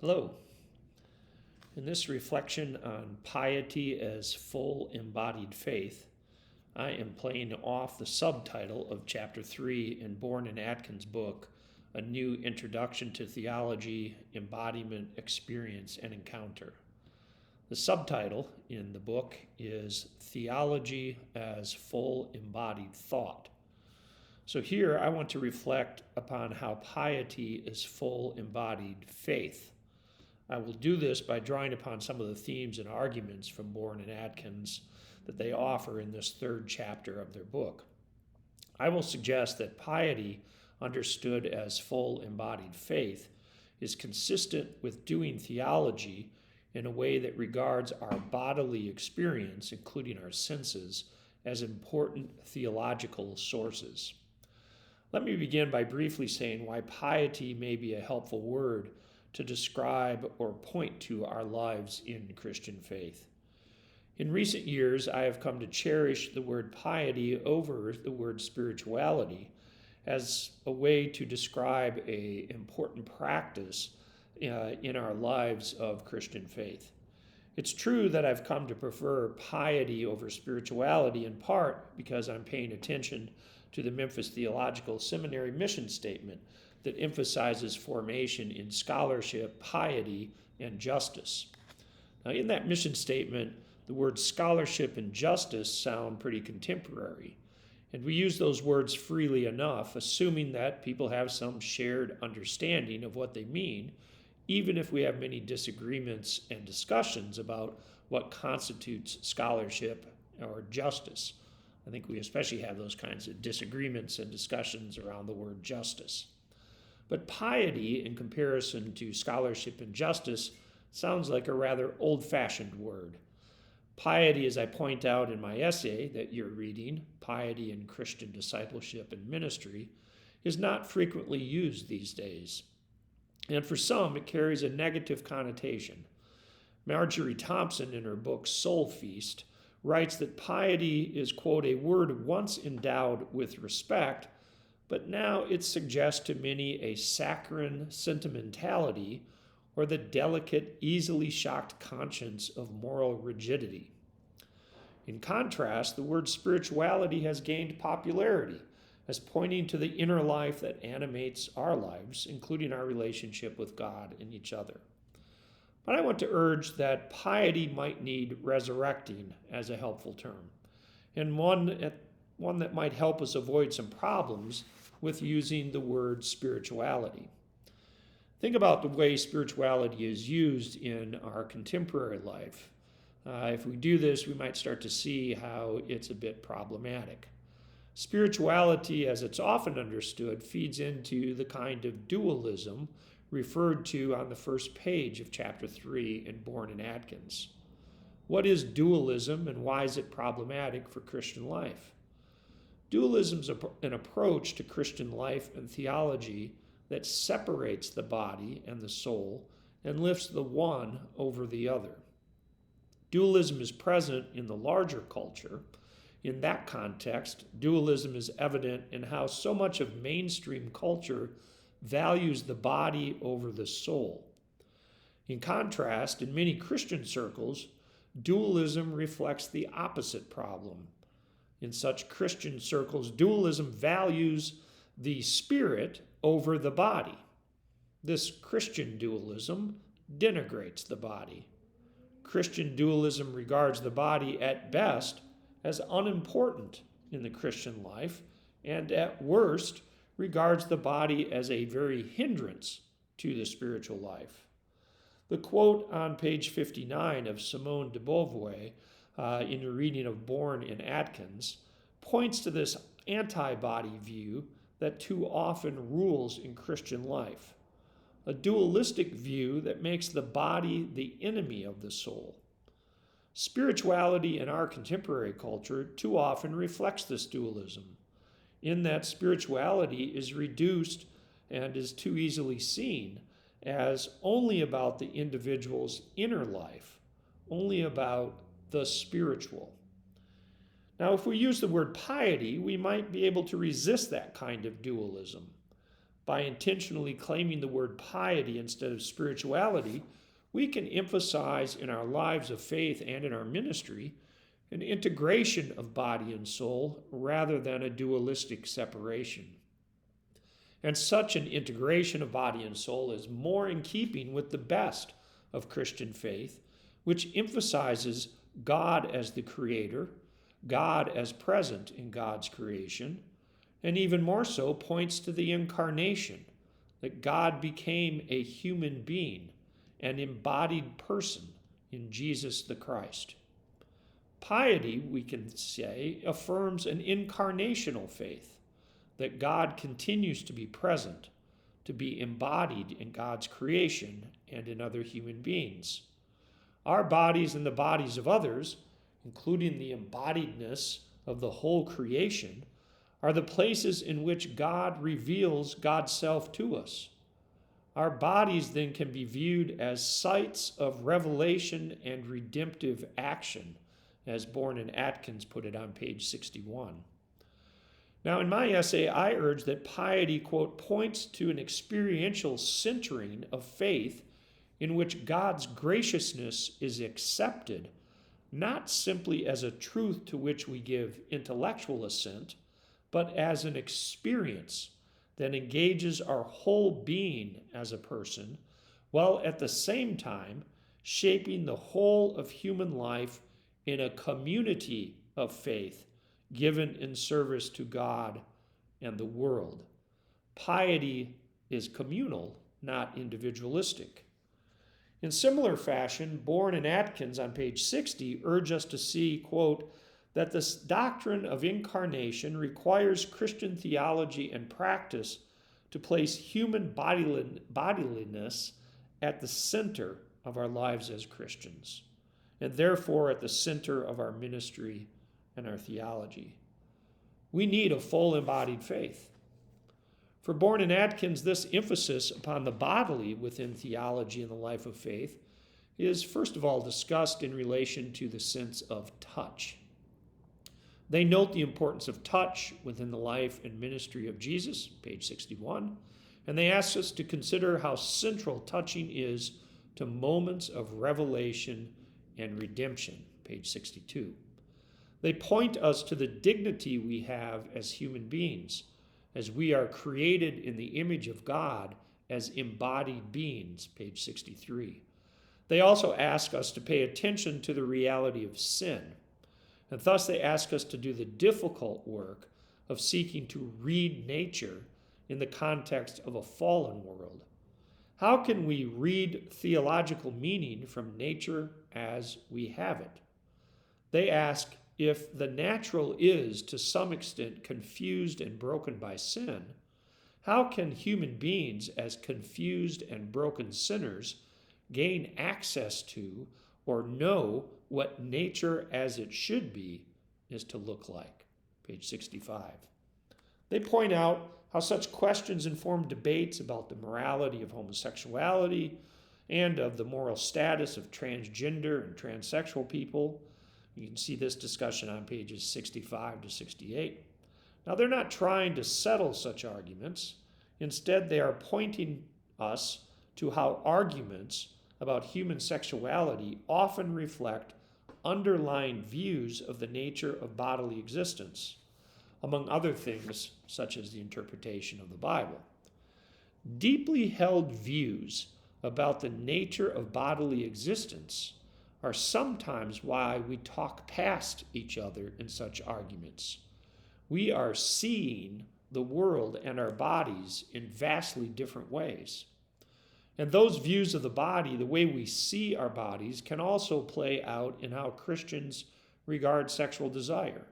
Hello. In this reflection on piety as full embodied faith, I am playing off the subtitle of Chapter 3 in Bourne and Atkins' book, A New Introduction to Theology, Embodiment, Experience, and Encounter. The subtitle in the book is Theology as Full Embodied Thought. So here I want to reflect upon how piety is full embodied faith. I will do this by drawing upon some of the themes and arguments from Bourne and Atkins that they offer in this third chapter of their book. I will suggest that piety, understood as full embodied faith, is consistent with doing theology in a way that regards our bodily experience, including our senses, as important theological sources. Let me begin by briefly saying why piety may be a helpful word to describe or point to our lives in Christian faith. In recent years, I have come to cherish the word piety over the word spirituality as a way to describe an important practice in our lives of Christian faith. It's true that I've come to prefer piety over spirituality in part because I'm paying attention to the Memphis Theological Seminary mission statement that emphasizes formation in scholarship, piety, and justice. Now, in that mission statement, the words scholarship and justice sound pretty contemporary, and we use those words freely enough, assuming that people have some shared understanding of what they mean, even if we have many disagreements and discussions about what constitutes scholarship or justice. I think we especially have those kinds of disagreements and discussions around the word justice. But piety, in comparison to scholarship and justice, sounds like a rather old-fashioned word. Piety, as I point out in my essay that you're reading, Piety in Christian Discipleship and Ministry, is not frequently used these days. And for some, it carries a negative connotation. Marjorie Thompson, in her book Soul Feast, writes that piety is, quote, a word once endowed with respect, but now it suggests to many a saccharine sentimentality or the delicate, easily shocked conscience of moral rigidity. In contrast, the word spirituality has gained popularity as pointing to the inner life that animates our lives, including our relationship with God and each other. But I want to urge that piety might need resurrecting as a helpful term, and one that might help us avoid some problems with using the word spirituality. Think about the way spirituality is used in our contemporary life. If we do this, we might start to see how it's a bit problematic. Spirituality, as it's often understood, feeds into the kind of dualism referred to on the first page of chapter 3 in Bourne and Atkins. What is dualism and why is it problematic for Christian life? Dualism is an approach to Christian life and theology that separates the body and the soul and lifts the one over the other. Dualism is present in the larger culture. In that context, dualism is evident in how so much of mainstream culture values the body over the soul. In contrast, in many Christian circles, dualism reflects the opposite problem. In such Christian circles, dualism values the spirit over the body. This Christian dualism denigrates the body. Christian dualism regards the body at best as unimportant in the Christian life, and at worst regards the body as a very hindrance to the spiritual life. The quote on page 59 of Simone de Beauvoir in your reading of Bourne and Atkins points to this anti-body view that too often rules in Christian life, a dualistic view that makes the body the enemy of the soul. Spirituality in our contemporary culture too often reflects this dualism, in that spirituality is reduced and is too easily seen as only about the individual's inner life, only about the spiritual. Now, if we use the word piety, we might be able to resist that kind of dualism by intentionally claiming the word piety instead of spirituality, we can emphasize in our lives of faith and in our ministry an integration of body and soul rather than a dualistic separation. And such an integration of body and soul is more in keeping with the best of Christian faith, which emphasizes God as the creator, God as present in God's creation, and even more so points to the incarnation, that God became a human being, an embodied person in Jesus the Christ. Piety, we can say, affirms an incarnational faith, that God continues to be present, to be embodied in God's creation and in other human beings. Our bodies and the bodies of others, including the embodiedness of the whole creation, are the places in which God reveals God's self to us. Our bodies then can be viewed as sites of revelation and redemptive action, as Bourne and Atkins put it on page 61. Now, in my essay, I urge that piety, quote, points to an experiential centering of faith in which God's graciousness is accepted, not simply as a truth to which we give intellectual assent, but as an experience that engages our whole being as a person, while at the same time shaping the whole of human life in a community of faith given in service to God and the world. Piety is communal, not individualistic. In similar fashion, Bourne and Atkins on page 60 urge us to see, quote, that this doctrine of incarnation requires Christian theology and practice to place human bodiliness at the center of our lives as Christians, and therefore at the center of our ministry and our theology. We need a full embodied faith. For Bourne and Atkins, this emphasis upon the bodily within theology and the life of faith is first of all discussed in relation to the sense of touch. They note the importance of touch within the life and ministry of Jesus, page 61, and they ask us to consider how central touching is to moments of revelation and redemption, page 62. They point us to the dignity we have as human beings, as we are created in the image of God as embodied beings, page 63. They also ask us to pay attention to the reality of sin, and thus they ask us to do the difficult work of seeking to read nature in the context of a fallen world. How can we read theological meaning from nature as we have it? They ask, if the natural is to some extent confused and broken by sin, how can human beings as confused and broken sinners gain access to or know what nature as it should be is to look like? Page 65. They point out how such questions inform debates about the morality of homosexuality and of the moral status of transgender and transsexual people. You can see this discussion on pages 65 to 68. Now, they're not trying to settle such arguments. Instead, they are pointing us to how arguments about human sexuality often reflect underlying views of the nature of bodily existence, among other things such as the interpretation of the Bible. Deeply held views about the nature of bodily existence are sometimes why we talk past each other in such arguments. We are seeing the world and our bodies in vastly different ways. And those views of the body, the way we see our bodies, can also play out in how Christians regard sexual desire.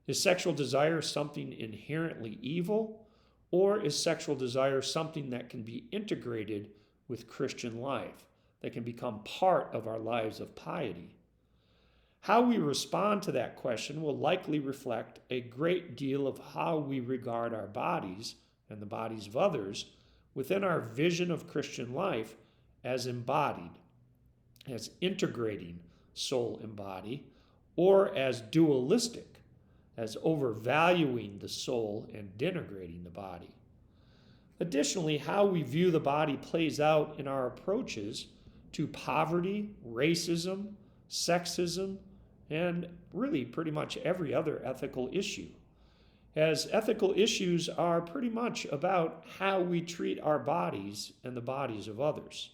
Is sexual desire something inherently evil, or is sexual desire something that can be integrated with Christian life, that can become part of our lives of piety? How we respond to that question will likely reflect a great deal of how we regard our bodies and the bodies of others within our vision of Christian life as embodied, as integrating soul and body, or as dualistic, as overvaluing the soul and denigrating the body. Additionally, how we view the body plays out in our approaches to poverty, racism, sexism, and really pretty much every other ethical issue. As ethical issues are pretty much about how we treat our bodies and the bodies of others.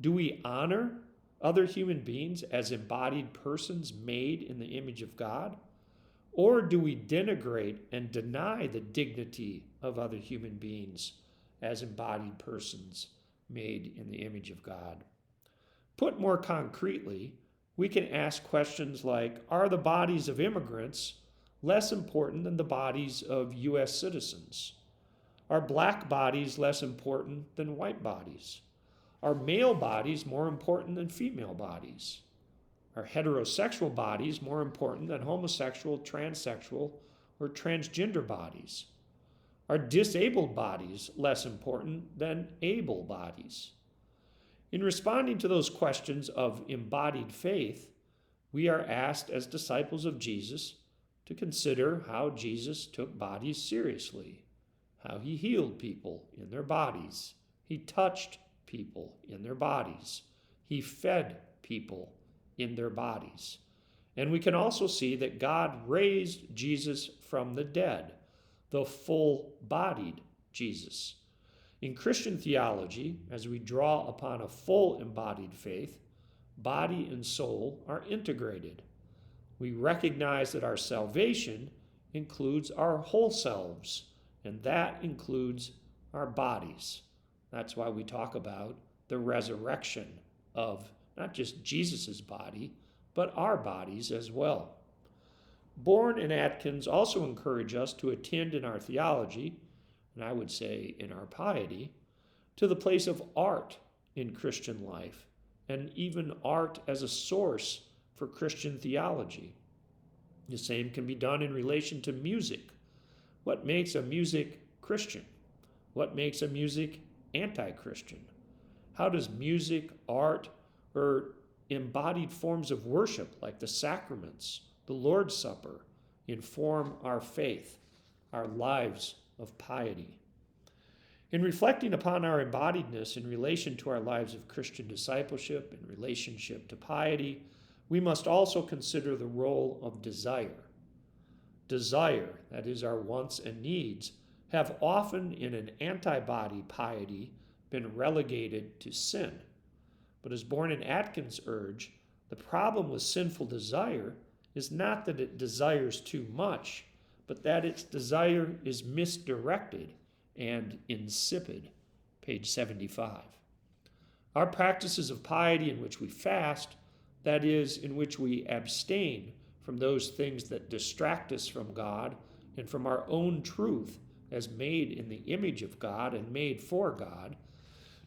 Do we honor other human beings as embodied persons made in the image of God? Or do we denigrate and deny the dignity of other human beings as embodied persons made in the image of God? Put more concretely, we can ask questions like, are the bodies of immigrants less important than the bodies of U.S. citizens? Are black bodies less important than white bodies? Are male bodies more important than female bodies? Are heterosexual bodies more important than homosexual, transsexual, or transgender bodies? Are disabled bodies less important than able bodies? In responding to those questions of embodied faith, we are asked as disciples of Jesus to consider how Jesus took bodies seriously, how he healed people in their bodies, he touched people in their bodies, he fed people in their bodies. And we can also see that God raised Jesus from the dead, the full-bodied Jesus. In Christian theology, as we draw upon a full embodied faith, body and soul are integrated. We recognize that our salvation includes our whole selves, and that includes our bodies. That's why we talk about the resurrection of not just Jesus' body, but our bodies as well. Bourne and Atkins also encourage us to attend in our theology, and I would say in our piety, to the place of art in Christian life, and even art as a source for Christian theology. The same can be done in relation to music. What makes a music Christian? What makes a music anti-Christian? How does music, art, or embodied forms of worship like the sacraments, the Lord's Supper, inform our faith, our lives of piety? In reflecting upon our embodiedness in relation to our lives of Christian discipleship and relationship to piety, we must also consider the role of desire. Desire, that is our wants and needs, have often in an antibody piety been relegated to sin. But as Bourne and Atkins urge, the problem with sinful desire is not that it desires too much, but that its desire is misdirected and insipid. Page 75. Our practices of piety in which we fast, that is, in which we abstain from those things that distract us from God and from our own truth as made in the image of God and made for God,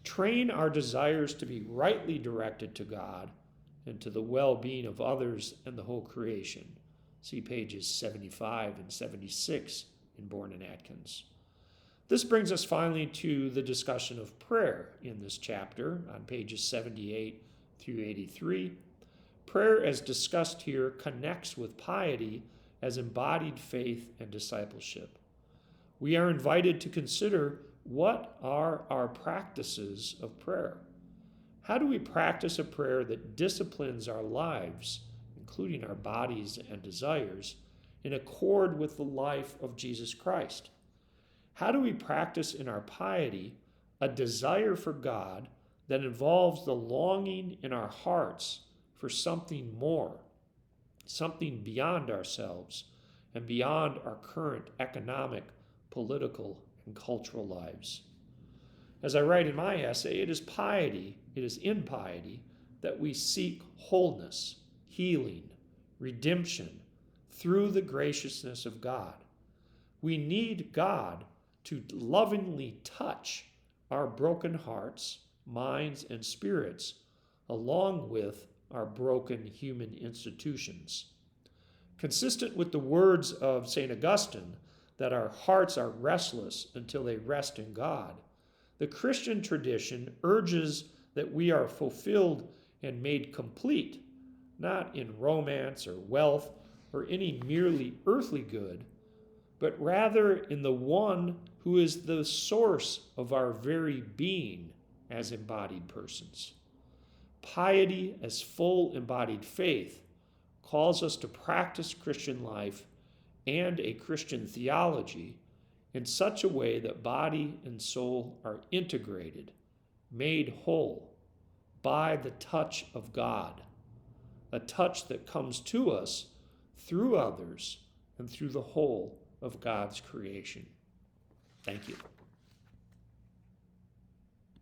train our desires to be rightly directed to God and to the well-being of others and the whole creation. See pages 75 and 76 in Bourne and Atkins. This brings us finally to the discussion of prayer in this chapter on pages 78 through 83. Prayer, as discussed here, connects with piety as embodied faith and discipleship. We are invited to consider what are our practices of prayer. How do we practice a prayer that disciplines our lives, including our bodies and desires, in accord with the life of Jesus Christ? How do we practice in our piety a desire for God that involves the longing in our hearts for something more, something beyond ourselves and beyond our current economic, political, and cultural lives? As I write in my essay, it is in piety that we seek wholeness, healing, redemption through the graciousness of God. We need God to lovingly touch our broken hearts, minds, and spirits, along with our broken human institutions. Consistent with the words of St. Augustine, that our hearts are restless until they rest in God, the Christian tradition urges that we are fulfilled and made complete, not in romance or wealth or any merely earthly good, but rather in the one who is the source of our very being as embodied persons. Piety as full embodied faith calls us to practice Christian life and a Christian theology in such a way that body and soul are integrated, made whole by the touch of God, a touch that comes to us through others and through the whole of God's creation. Thank you.